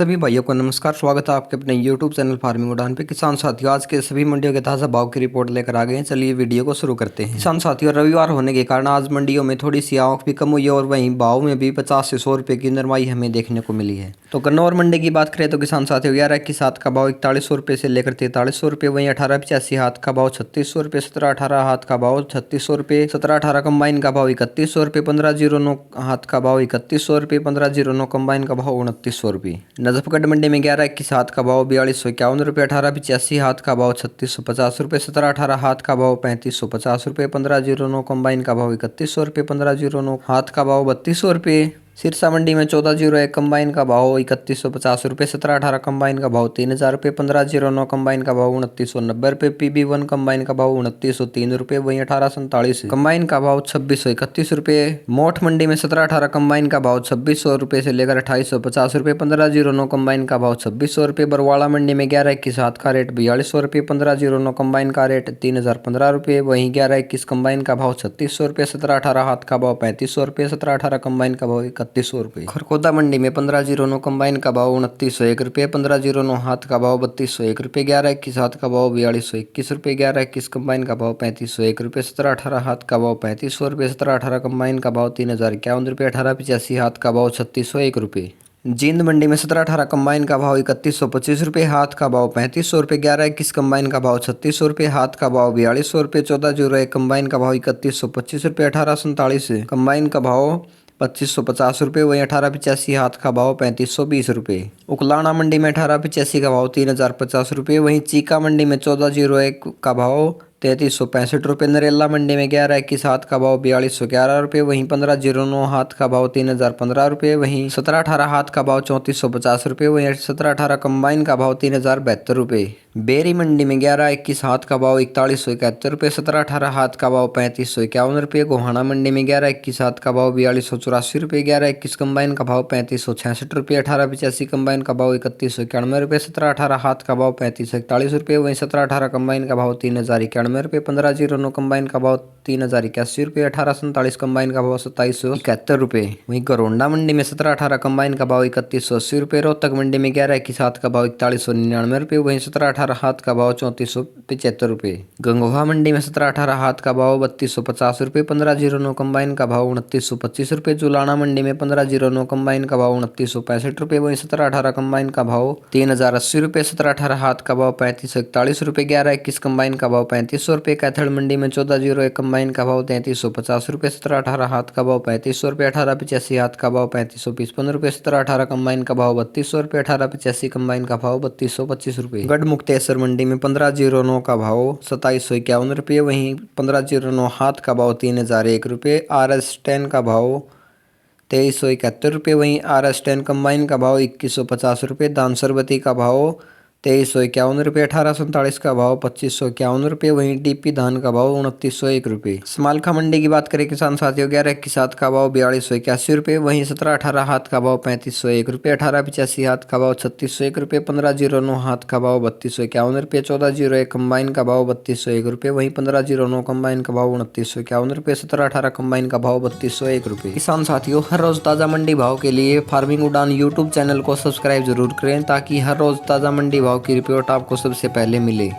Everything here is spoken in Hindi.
सभी भाइयों को नमस्कार। स्वागत है आपके अपने YouTube चैनल फार्मिंग उड़ान पे। किसान साथियों, आज के सभी मंडियों के ताज़ा भाव की रिपोर्ट लेकर आ गए हैं। चलिए वीडियो को शुरू करते हैं। किसान साथियों, रविवार होने के कारण आज मंडियों में थोड़ी सी आवक भी कम हुई है और वहीं भाव में भी 50 से 100 रुपये की नरमाई हमें देखने को मिली है। तो गन्नौर मंडी की बात करें तो किसान साथियों, 11-21 हाथ का भाव 4100 रुपये से लेकर 4300 रुपये, वहीं 18-85 हाथ का भाव 3600 रुपये, 17-18 हाथ का भाव 3600 रुपये, 17-18 कंबाइन का भाव 3100 रुपये, 15-09 हाथ का भाव 3100 रुपये, 15-09 कंबाइन का भाव 2900 रुपये। नजफगढ़ मंडी में 11-21 हाथ का भाव 4251 रुपये, 18-85 हाथ का भाव 3650 रुपये, 17-18 हाथ का भाव 3550 रुपये, 15-09 कंबाइन का भाव 3100 रुपये, 15-09 हाथ का भाव 3200 रुपये। सिरसा मंडी में 14-01 कंबाइन का भाव 3150 रुपये, 17-18 कंबाइन का भाव 3000 रुपये, 15-09 कंबाइन का भाव 2990 रुपये, PB1 कंबाइन का भाव 2903 रुपये, वहीं 1847 कंबाइन का भाव 2631 रुपये। मोठ मंडी में 17-18 कंबाइन का भाव 2600 रुपये से लेकर 2850 रुपये, 15-09 कंबाइन का भाव 2600 रुपये। बरवाड़ा मंडी में 11-21 हाथ का रेट 4200 रुपये, 15-09 कंबाइन का रेट 3015 रुपये, वहीं 11-21 कंबाइन का भाव 3600 रुपये, 17-18 हाथ का भाव 3500 रुपये, 17-18 कंबाइन का भाव 3100 रुपये। खरखोदा मंडी में 15-09 कंबाइन का भाव 2901 रुपये, 15-09 हाथ का भाव 3201 रुपये, 11-21 हाथ का भाव 4221 रुपये, 11-21 कंबाइन का भाव 3501 रुपये, 17-18 हाथ का भाव 3500 रुपये, 17-18 कंबाइन का भाव 3051 रुपये, 18-85 हाथ का भाव 3601 रुपये। जींद मंडी में 17-18 कंबाइन का भाव 3125 रुपये, हाथ का भाव 3500 रुपये, 11-21 कंबाइन का भाव 3600 रुपये, हाथ का भाव 4200 रुपये, 14-01 कंबाइन का भाव 3125 रुपये, 1847 कंबाइन का भाव 2550 रुपये, वहीं 18-85 हाथ का भाव 3520 रुपये। उकलाना मंडी में 18-85 का भाव 3050 रुपये, वहीं चीका मंडी में 14-01 का भाव 3365 रुपये। नरेला मंडी में 11-21 हाथ का भाव 4211 रुपये, वहीं 15-09 हाथ का भाव 3015 रुपये, वहीं 17-18 हाथ का भाव 3450 रुपये, वहीं 17-18 कंबाइन का भाव 3072 रुपये। बेरी मंडी में 11-21 हाथ का भाव 4171 रुपये, 17-18 हाथ का भाव 3551 रुपये। गोहाना मंडी में 11-21 हाथ का भाव 4284 रुपये, 11-21 कंबाइन का भाव 3566 रुपये, 18-85 कंबाइन का भाव 3191 रुपये, 17-18 हाथ का भाव 3541 रुपये, वहीं 17-18 कंबाइन का भाव 3091 रुपये, 15-09 कंबाइन का भाव 3081 रुपये, 1847 कंबाइन का भाव 2771 रुपये। वहीं गरोंडा मंडी में 17-18 कंबाइन का भाव 3180 रुपये, रोहतक मंडी में 11-21 हाथ का भाव 4199 रुपये, वहीं 17-18 हाथ का भाव 3475 रुपये। गंगोहा मंडी में 17-18 हाथ का भाव 3250 रुपये, 15-09 कंबाइन का भाव 2925 रुपये। जुलाना मंडी में 15-09 कंबाइन का भाव 2965 रुपये, वहीं 17-18 कंबाइन का भाव 3080 रुपये, 17-18 हाथ का भाव 3541 रुपये, 11-21 कंबाइन का भाव 3500 रुपये। कैथल मंडी में 14-01 कंबाइन का भाव 3350 रुपये, 17-18 हाथ का भाव 3500 रुपये, 18-85 हाथ का भाव 3555 रुपये, 17-18 कंबाइन का भाव 3200 रुपये, 18-85 कंबाइन का भाव 3225 रुपये। गढ़ मुक्तेश्वर मंडी में 15-09 का भाव 2751 रुपये, वहीं 15-09 हाथ का भाव 3001 रुपये, RS10 का भाव 2371 रुपये, वहीं RS10 कंबाइन का भाव 2150 रुपये। दान सरबती का भाव 2351 रुपये, 1847 का भाव 2551 रुपये, वहीं DP धान का भाव 2901 रुपये। समालखा मंडी की बात करें किसान साथियों, 11-21 हाथ का भाव 4281 रुपये, वहीं 17-18 हाथ का भाव 3501 रुपये, 18-85 हाथ का भाव 3601 रुपये, 15-09 हाथ का भाव 3251 रुपये, 14-01 कंबाइन का भाव 3201 रुपये, वहीं 15-09 कंबाइन का भाव 2951 रुपये, 17-18 कंबाइन का भाव 3201 रुपये। किसान साथियों, हर रोज ताज़ा मंडी भाव के लिए फार्मिंग उड़ान YouTube चैनल को सब्सक्राइब जरूर करें ताकि हर रोज ताज़ा मंडी भाव की रिपोर्ट आपको सबसे पहले मिले।